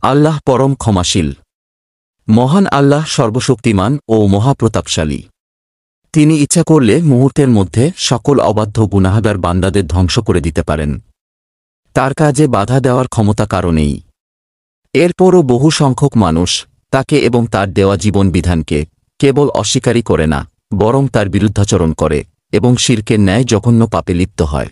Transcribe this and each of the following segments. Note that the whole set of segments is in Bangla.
আল্লাহ পরম ক্ষমাশীল। মহান আল্লাহ সর্বশক্তিমান ও মহাপ্রতাপশালী। তিনি ইচ্ছা করলে মুহূর্তের মধ্যে সকল অবাধ্য গুনাহগার বান্দাদের ধ্বংস করে দিতে পারেন। তার কাজে বাধা দেওয়ার ক্ষমতা কারও নেই। এরপরও বহু সংখ্যক মানুষ তাকে এবং তার দেওয়া জীবন বিধানকে কেবল অস্বীকারই করে না, বরং তার বিরুদ্ধাচরণ করে এবং শিরকের ন্যায় জঘন্য পাপে লিপ্ত হয়।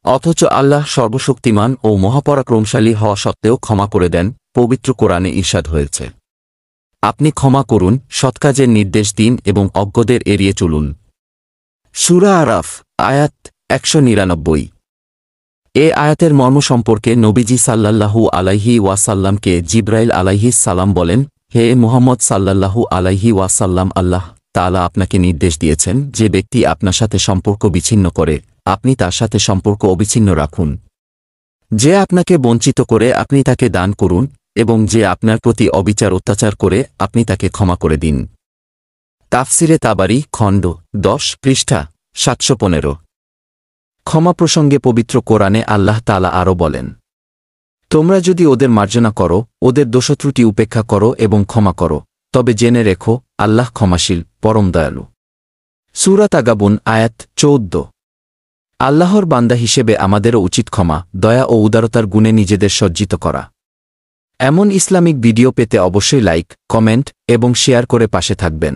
অথচ আল্লাহ সর্বশক্তিমান ও মহাপরাক্রমশালী হওয়া সত্ত্বেও ক্ষমা করে দেন। পবিত্র কোরআনে ইরশাদ হয়েছে, আপনি ক্ষমা করুন, সৎকাজের নির্দেশ দিন এবং অজ্ঞদের এড়িয়ে চলুন। সূরা আরাফ আয়াত ১৯৯। এ আয়াতের মর্ম সম্পর্কে নবীজি সাল্লাল্লাহু আলাইহি ওয়াসাল্লামকে জিবরাইল আলাইহিস সালাম বলেন, হে মুহাম্মদ সাল্লাল্লাহু আলাইহি ওয়াসাল্লাম, আল্লাহ তাআলা আপনাকে নির্দেশ দিয়েছেন যে ব্যক্তি আপনার সাথে সম্পর্ক বিচ্ছিন্ন করে আপনি তার সাথে সম্পর্ক অবিচ্ছিন্ন রাখুন। যে আপনাকে বঞ্চিত করে আপনি তাকে দান করুন এবং যে আপনার প্রতি অবিচার অত্যাচার করে আপনি তাকে ক্ষমা করে দিন। তাফসিরে তাবারি খণ্ড ১০ পৃষ্ঠা ৭১৫। ক্ষমা প্রসঙ্গে পবিত্র কোরআনে আল্লাহ তাআলা আরও বলেন, তোমরা যদি ওদের মার্জনা করো, ওদের দোষত্রুটি উপেক্ষা করো এবং ক্ষমা করো, তবে জেনে রেখো আল্লাহ ক্ষমাশীল, পরম দয়ালু। সূরা তাগাবুন আয়াত ১৪। আল্লাহর বান্দা হিসেবে আমাদেরও উচিত ক্ষমা, দয়া ও উদারতার গুণে নিজেদের সজ্জিত করা। এমন ইসলামিক ভিডিও পেতে অবশ্যই লাইক, কমেন্ট এবং শেয়ার করে পাশে থাকবেন।